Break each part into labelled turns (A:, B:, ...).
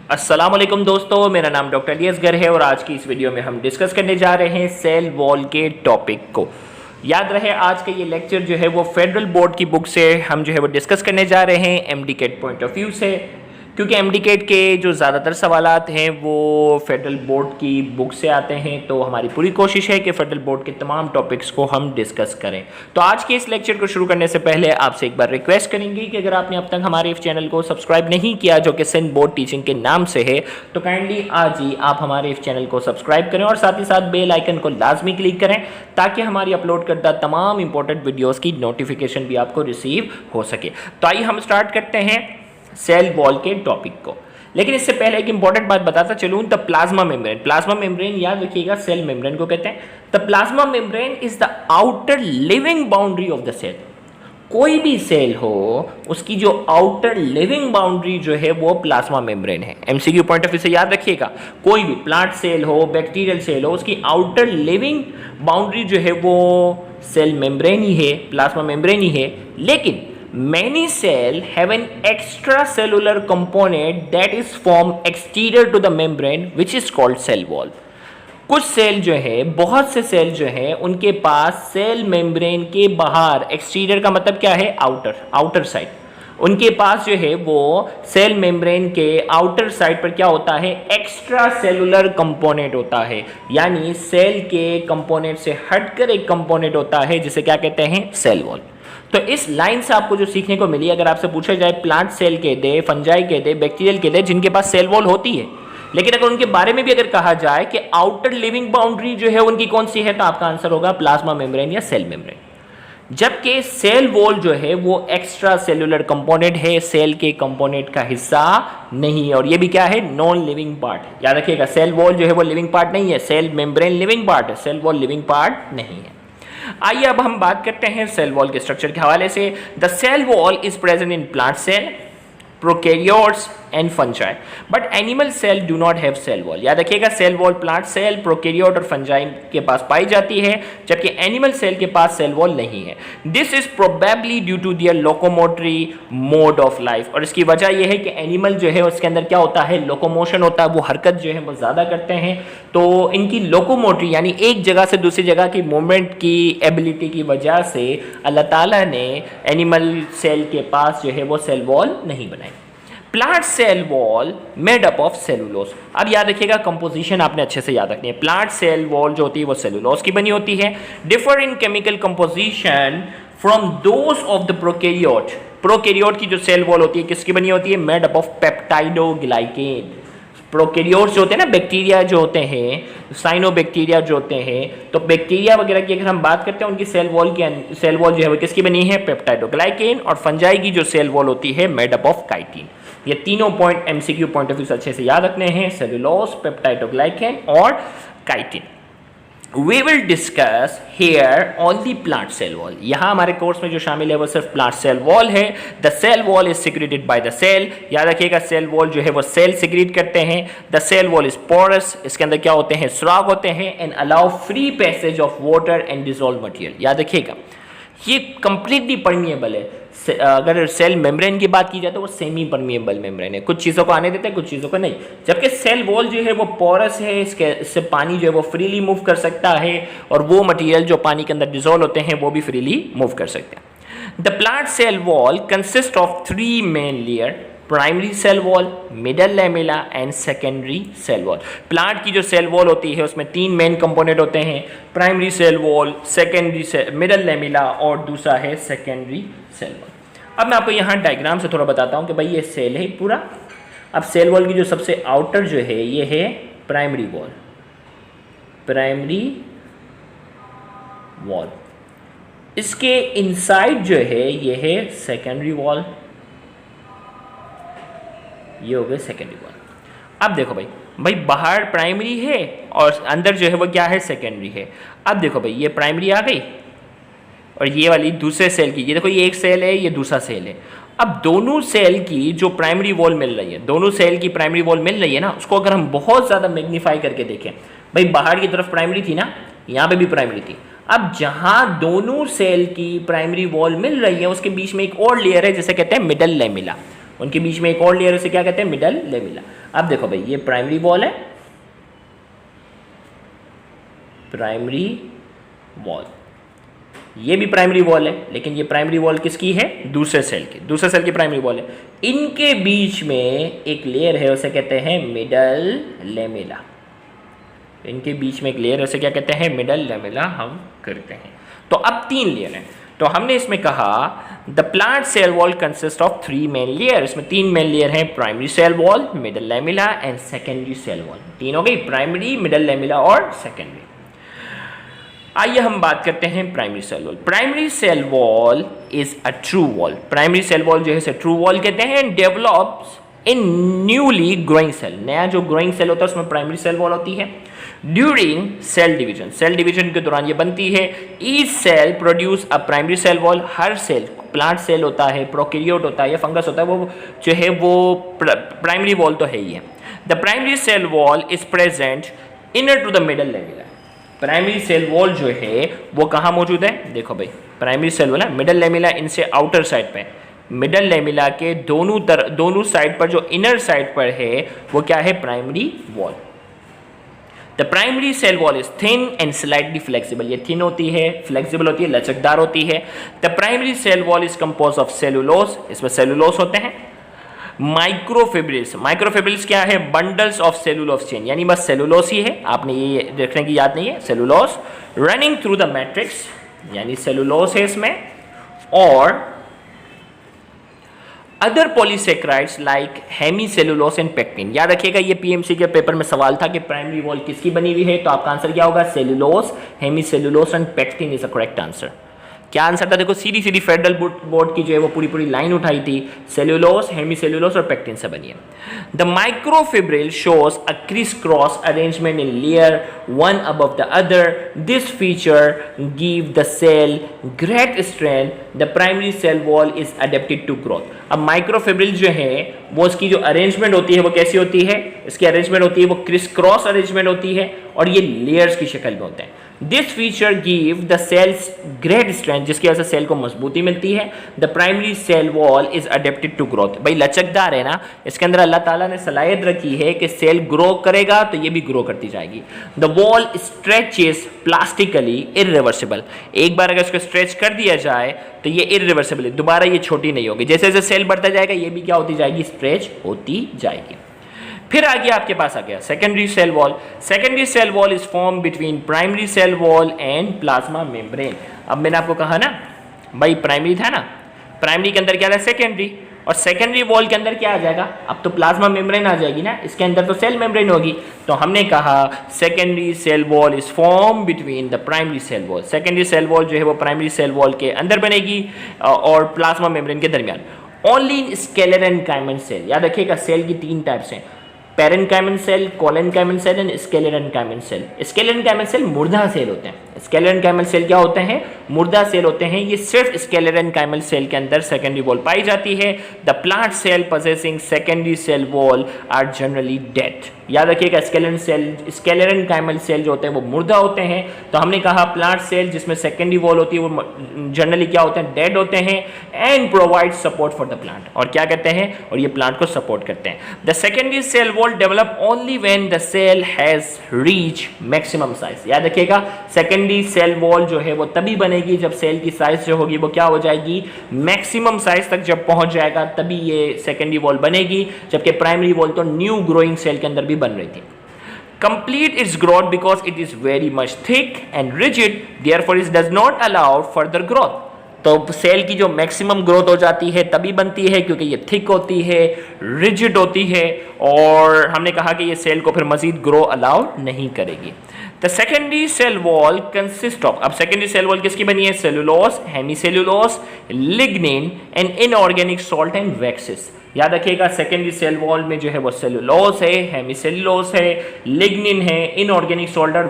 A: अस्सलाम वालेकुम दोस्तों, मेरा नाम डॉक्टर अलियसगर है और आज की इस वीडियो में हम डिस्कस करने जा रहे हैं सेल वॉल के टॉपिक को। याद रहे आज का ये लेक्चर जो है वो फेडरल बोर्ड की बुक से हम जो है वो डिस्कस करने जा रहे हैं एमडीकेट पॉइंट ऑफ व्यू से, क्योंकि एमडीकेट के जो ज़्यादातर सवालात हैं वो फेडरल बोर्ड की बुक से आते हैं। तो हमारी पूरी कोशिश है कि फेडरल बोर्ड के तमाम टॉपिक्स को हम डिस्कस करें। तो आज के इस लेक्चर को शुरू करने से पहले आपसे एक बार रिक्वेस्ट करेंगे कि अगर आपने अब तक हमारे इस चैनल को सब्सक्राइब नहीं किया जो कि सिंध बोर्ड टीचिंग के नाम से है, तो काइंडली आज ही आप हमारे इस चैनल को सब्सक्राइब करें और साथ ही साथ बेल आइकन को लाजमी क्लिक करें ताकि हमारी अपलोड करदा तमाम इंपॉर्टेंट वीडियोज़ की नोटिफिकेशन भी आपको रिसीव हो सके। तो आइए हम स्टार्ट करते हैं सेल वॉल के टॉपिक को। लेकिन इससे पहले एक इंपॉर्टेंट बात बताता चलूं, the plasma membrane. Plasma membrane याद रखिएगा सेल मेम्ब्रेन को कहते हैं। The plasma membrane is the outer living boundary of the cell. कोई भी सेल हो उसकी जो आउटर लिविंग बाउंड्री जो है वो प्लाज्मा मेम्ब्रेन है। एमसीक्यू पॉइंट ऑफ व्यू से याद रखिएगा, कोई भी प्लांट सेल हो, बैक्टीरियल सेल हो, उसकी आउटर लिविंग बाउंड्री जो है वो सेल मेम्ब्रेन ही है, प्लाज्मा मेम्ब्रेन ही है। लेकिन many cell have an extracellular component that is formed exterior to the membrane which is called cell wall। कुछ सेल जो है, बहुत से सेल जो है, उनके पास सेल मेम्ब्रेन के बाहर, एक्सटीरियर का मतलब क्या है, आउटर साइड, उनके पास जो है वो सेल मेम्ब्रेन के आउटर साइड पर क्या होता है, एक्स्ट्रा सेलुलर कंपोनेंट होता है। यानी सेल के कंपोनेंट से हटकर एक कंपोनेंट होता है जिसे क्या कहते हैं, सेल वॉल। तो इस लाइन से आपको जो सीखने को मिली, अगर आपसे पूछा जाए प्लांट सेल के दे, फंजाई के दे, बैक्टीरियल के दे, जिनके पास सेल वॉल होती है, लेकिन अगर उनके बारे में भी अगर कहा जाए कि आउटर लिविंग बाउंड्री जो है उनकी कौन सी है, तो आपका आंसर होगा प्लाज्मा मेम्ब्रेन या सेल मेम्ब्रेन। जबकि सेल वॉल जो है वो एक्स्ट्रा सेलुलर कंपोनेंट है, सेल के कंपोनेंट का हिस्सा नहीं है, और ये भी क्या है, नॉन लिविंग पार्ट। याद रखिएगा, सेल वॉल जो है वो लिविंग पार्ट नहीं है, सेल मेम्ब्रेन लिविंग पार्ट है, सेल वॉल लिविंग पार्ट नहीं है। आइए अब हम बात करते हैं सेल वॉल के स्ट्रक्चर के हवाले से। The cell wall is present in plant cell, prokaryotes and fungi, but animal cell do not have cell wall. याद रखिएगा, cell wall plant cell, prokaryote और फंजाई के पास पाई जाती है, जबकि एनिमल सेल के पास सेल वॉल नहीं है। This is probably due to their locomotory mode of life. और इसकी वजह यह है कि एनिमल जो है उसके अंदर क्या होता है, लोकोमोशन होता है, वो हरकत जो है वो ज़्यादा करते हैं। तो इनकी लोकोमोटरी यानी एक जगह से दूसरी जगह की मूवमेंट की एबिलिटी की वजह से अल्लाह ताला ने एनिमल सेल के पास जो है वो सेल वॉल नहीं बनाई। Plant cell wall made up of cellulose. अब याद रखिएगा, कंपोजिशन आपने अच्छे से याद रखनी है। प्लांट सेल वॉल जो होती है वो सेलुलोज की बनी होती है। Differ in chemical composition from those of the prokaryote. Prokaryote की जो सेल वॉल होती है किसकी बनी होती है, made up of peptidoglycan. Prokaryotes जो होते हैं ना, बैक्टीरिया जो होते हैं, साइनोबैक्टीरिया जो होते हैं, तो बैक्टीरिया वगैरह की अगर हम बात करते हैं उनकी सेल वॉल जो है वो किसकी बनी है, पेप्टाइडोग्लाइकेन। और फंजाई की जो सेल वॉल होती है मेड अप ऑफ काइटिन। ये तीनों point MCQ point of view से अच्छे से याद रखने हैं, सेलुलोज, पेप्टाइडोग्लाइकेन और chitin. We will discuss here only plant cell wall। यहाँ हमारे कोर्स में जो शामिल है वो सिर्फ प्लांट सेल वॉल है। The cell wall is secreted by the cell। याद रखिएगा, सेल वॉल जो है वो सेल सिक्रीट करते हैं। The cell wall is porous। इसके अंदर क्या होते हैं, सुराख होते हैं। And allow free passage of water and dissolved material। याद रखिएगा, ये कंप्लीटली परमिएबल है। अगर सेल मेम्ब्रेन की बात की जाए तो वो सेमी परमिएबल मेम्ब्रेन है, कुछ चीज़ों को आने देते हैं, कुछ चीज़ों को नहीं। जबकि सेल वॉल जो है वो पोरस है, इससे पानी जो है वो फ्रीली मूव कर सकता है, और वो मटेरियल जो पानी के अंदर डिसॉल्व होते हैं वो भी फ्रीली मूव कर सकते हैं। The plant cell wall consist of 3 main layer, primary cell wall, middle lamella and secondary cell wall. Plant की जो सेल वॉल होती है उसमें 3 मेन कंपोनेंट होते हैं, primary cell wall, middle lamella और दूसरा है सेकेंडरी सेल वॉल। अब मैं आपको यहाँ डायग्राम से थोड़ा बताता हूँ कि भाई ये सेल है पूरा। अब सेल वॉल की जो सबसे आउटर जो है ये है प्राइमरी वॉल, इसके इनसाइड जो है ये है सेकेंडरी वॉल, ये हो गए सेकेंडरी वॉल। अब देखो भाई बाहर प्राइमरी है और अंदर जो है वो क्या है, सेकेंडरी है। अब देखो भाई, ये प्राइमरी आ गई और ये वाली दूसरे सेल की, ये देखो ये एक सेल है, ये दूसरा सेल है। अब दोनों सेल की जो प्राइमरी वॉल मिल रही है, दोनों सेल की प्राइमरी वॉल मिल रही है ना, उसको अगर हम बहुत ज़्यादा मैग्नीफाई करके देखें, भाई बाहर की तरफ प्राइमरी थी ना, यहाँ पे भी प्राइमरी थी। अब जहाँ दोनों सेल की प्राइमरी वॉल मिल रही है उसके बीच में एक और लेयर है जिसे कहते हैं मिडल लैमेला। उनके बीच में एक और लेयर, उसे क्या कहते हैं, मिडल लेमिला। अब देखो भाई, ये प्राइमरी वॉल है, प्राइमरी वॉल, ये भी प्राइमरी वॉल है, लेकिन ये प्राइमरी वॉल किसकी है, दूसरे सेल की प्राइमरी वॉल है। इनके बीच में एक लेयर है, उसे कहते हैं मिडल लेमिला। इनके बीच में एक लेयर है, उसे क्या कहते हैं, मिडल लेमिला हम करते हैं। तो अब 3 लेयर हैं। तो हमने इसमें कहा the plant cell wall consist of 3 main layer, इसमें 3 मेन लेयर हैं, primary cell wall, middle lamella and secondary cell wall. 3 हो गई, प्राइमरी, मिडल लेमिला और सेकेंडरी। आइए हम बात करते हैं primary cell wall. Primary cell wall is a true wall. Primary cell wall जो है इसे ट्रू वॉल कहते हैं। Develops in newly growing cell, नया जो ग्रोइंग सेल होता है उसमें प्राइमरी सेल वॉल होती है। ड्यूरिंग सेल डिवीजन के दौरान ये बनती है। Each cell produce a primary cell wall, हर सेल, प्लांट सेल होता है, प्रोकैरियोट होता है या फंगस होता है, वो जो है वो प्राइमरी वॉल तो है ही है। The primary cell wall is present inner to the middle lamella. Primary cell wall जो है वो कहाँ मौजूद है, देखो भाई, प्राइमरी सेल वॉल है मिडल लेमिला, इनसे आउटर साइड पे, मिडल लेमिला के दोनों साइड पर, जो इनर साइड पर है वो क्या है, primary wall. The primary cell wall is thin and slightly flexible, ये थिन होती है, फ्लेक्सिबल होती है, लचकदार होती है। The primary cell wall is compose of cellulose, इसमें सेलुलोज होते हैं। माइक्रोफिब्रिल्स क्या है, बंडल्स ऑफ सेलुलोज चेन, यानी बस सेलुलोज ही है, आपने ये देखने की याद नहीं है, cellulose running through the matrix, यानी सेलुलोज है इसमें। और other polysaccharides like hemicellulose and pectin. याद रखिएगा, ये पीएमसी के पेपर में सवाल था कि प्राइमरी वॉल किसकी बनी हुई है, तो आपका आंसर क्या होगा, cellulose, hemicellulose and pectin is a correct answer. क्या आंसर था, देखो सीधी फेडरल बोर्ड की जो है वो पूरी लाइन उठाई थी, सेलुलोज, हेमीसेलुलोज और पेक्टिन से बनी है। The microfibril shows a criss cross arrangement in layer one above the other. This feature give the cell great strength. The primary cell wall is adapted to growth. अब microfibril जो है वो इसकी जो अरेंजमेंट होती है वो कैसी होती है, इसकी अरेंजमेंट होती है वो क्रिस क्रॉस अरेंजमेंट होती है और ये लेयर्स की शक्ल में होते हैं। This feature give the cells great strength, जिसकी वजह से सेल को मजबूती मिलती है। The primary cell wall is adapted to growth. भाई लचकदार है ना, इसके अंदर अल्लाह ताला ने सलाहियत रखी है कि सेल ग्रो करेगा तो ये भी ग्रो करती जाएगी। The wall stretches plastically irreversible. एक बार अगर इसको स्ट्रेच कर दिया जाए तो ये इरिवर्सिबल है, दोबारा ये छोटी नहीं होगी। जैसे जैसे सेल बढ़ता जाएगा ये भी क्या होती जाएगी, स्ट्रेच होती जाएगी। फिर आगे आपके पास आ गया secondary cell wall. Secondary cell wall is form between primary cell wall and plasma membrane. अब मैंने आपको कहा ना भाई, प्राइमरी था ना, प्राइमरी के अंदर क्या था, सेकेंडरी, और सेकेंडरी वॉल के अंदर क्या आ जाएगा, अब तो प्लाज्मा मेम्ब्रेन आ जाएगी ना, इसके अंदर तो सेल मेम्ब्रेन होगी। तो हमने कहा secondary cell wall is form between the primary cell wall. Secondary cell wall जो है वो प्राइमरी सेल वॉल के अंदर बनेगी और प्लाज्मा मेम्ब्रेन के दरमियान। ओनली इन स्केलेरेन्काइमल सेल, याद रखिएगा सेल की 3 टाइप्स हैं, parenchymal cell, collenchymal cell and sclerenchymal cell. Sclerenchymal cell मुर्दा सेल होते हैं। स्केलेरेन्काइमल सेल क्या होते हैं, मुर्दा सेल होते हैं। ये सिर्फ स्केलेरेन्काइमल सेल के अंदर सेकेंडरी वॉल पाई जाती है। The plant cell possessing secondary cell wall are generally dead. याद रखिएगा स्केलेरेन्काइमल सेल जो होते हैं वो मुर्दा होते हैं। तो हमने कहा प्लांट सेल जिसमें सेकेंडरी वॉल होती है वो जनरली क्या होते हैं, डेड होते हैं। And provide support for the plant, और क्या कहते हैं, और ये प्लांट को सपोर्ट करते हैं। The secondary cell wall develop only when the cell has reach maximum size. याद रखिएगा सेकेंडरी सेल वॉल जो है वो तभी बनेगी जब सेल की साइज जो होगी वो क्या हो जाएगी, मैक्सिमम साइज तक जब पहुंच जाएगा तभी ये सेकेंडरी वॉल बनेगी। जबकि प्राइमरी वॉल तो न्यू ग्रोइंग सेल के अंदर भी बन रही थी। Complete its growth because it is very much thick and rigid, therefore it does not allow further growth. तो सेल की जो मैक्सिमम ग्रोथ हो जाती है तभी बनती है क्योंकि ये थिक होती है, रिजिड होती है, और हमने कहा कि ये सेल को फिर मजीद ग्रो अलाउ नहीं करेगी। The secondary cell wall consist of, अब सेकेंडरी सेल वॉल किसकी बनी है, cellulose, hemicellulose, lignin and inorganic salt and waxes. याद रखिएगा सेकेंडरी सेल वॉल में जो है वो सेलुलोज है, हेमीसेलुलोज है, लिग्निन है, इनऑर्गेनिक सॉल्ट और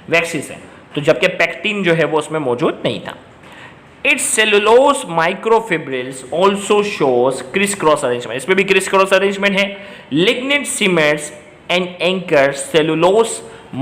A: वैक्सेस है। तो जबकि पेक्टिन जो है वो उसमें मौजूद नहीं था। Its cellulose microfibrils also shows criss-cross arrangement, इसमें भी criss-cross arrangement है। Lignin cements and anchors cellulose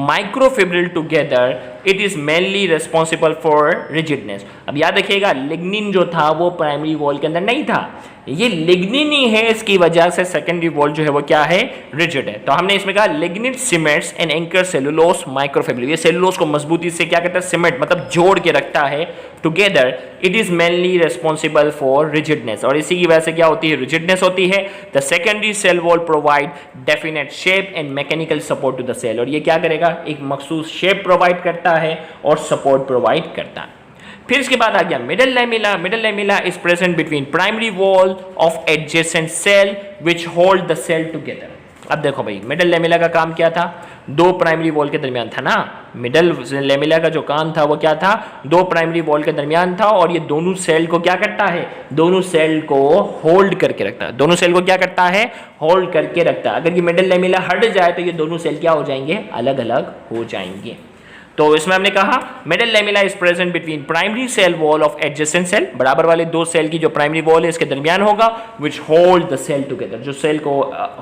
A: microfibril together it is mainly responsible for rigidness. अब याद रखिएगा लिग्निन जो था वो प्राइमरी वॉल के अंदर नहीं था, ये लिग्निन ही है, इसकी वजह से सेकेंडरी वॉल जो है वो क्या है, रिजिड है। तो हमने इसमें कहा lignin cements and anchor cellulose microfibril, ये सेलुलोज को मजबूती से क्या कहता है, सीमेंट मतलब जोड़ के रखता है together. It is mainly responsible for rigidness, और इसी की वजह से क्या होती है, रिजिडनेस होती है। The secondary cell wall provide definite shape and mechanical support to the cell, और ये क्या करेगा, एक मखसूस शेप प्रोवाइड करता है और सपोर्ट प्रोवाइड करता है। फिर इसके बाद आ गया middle lamella. Middle lamella is present between primary wall of adjacent cell which hold the cell together. अब देखो भाई मिडल लैमेला का काम क्या था, दो प्राइमरी वॉल के दरमियान था ना, मिडल लैमेला का जो काम था वो क्या था, दो प्राइमरी वॉल के दरमियान था, और ये दोनों सेल को क्या करता है, दोनों सेल को होल्ड करके रखता है, दोनों सेल को क्या करता है, होल्ड करके रखता है। अगर ये मिडल लैमेला हट जाए तो ये दोनों सेल क्या हो जाएंगे, अलग अलग हो जाएंगे। तो इसमें हमने कहा middle lamella is present between primary cell wall of adjacent cell, बराबर वाले दो सेल की जो प्राइमरी वॉल है इसके दरमियान होगा, which hold the cell together, जो सेल को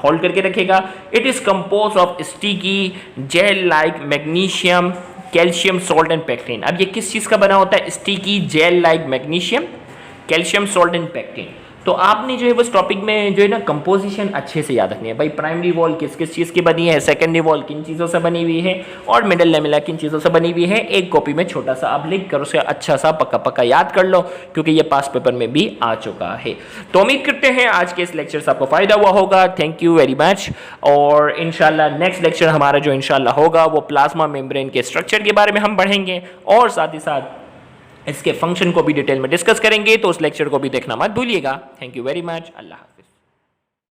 A: होल्ड करके रखेगा। It is compose of sticky gel like magnesium calcium salt and pectin. अब ये किस चीज का बना होता है, sticky gel like magnesium calcium salt and pectin. तो आपने जो है उस टॉपिक में जो है ना कंपोजिशन अच्छे से याद रखनी है भाई, प्राइमरी वॉल किस किस चीज़ की बनी है, सेकेंडरी वॉल किन चीज़ों से बनी हुई है, और मिडल लैमेला किन चीज़ों से बनी हुई है। एक कॉपी में छोटा सा आप लिख कर उसे अच्छा सा पक्का पक्का याद कर लो, क्योंकि ये पास पेपर में भी आ चुका है। तो उम्मीद करते हैं आज के इस लेक्चर से आपको फायदा हुआ होगा। Thank you very much. और इंशाल्लाह नेक्स्ट लेक्चर हमारा जो इंशाल्लाह होगा वो प्लाज्मा मेम्ब्रेन के स्ट्रक्चर के बारे में हम पढ़ेंगे, और साथ ही साथ इसके फंक्शन को भी डिटेल में डिस्कस करेंगे। तो उस लेक्चर को भी देखना मत भूलिएगा। Thank you very much. Allah.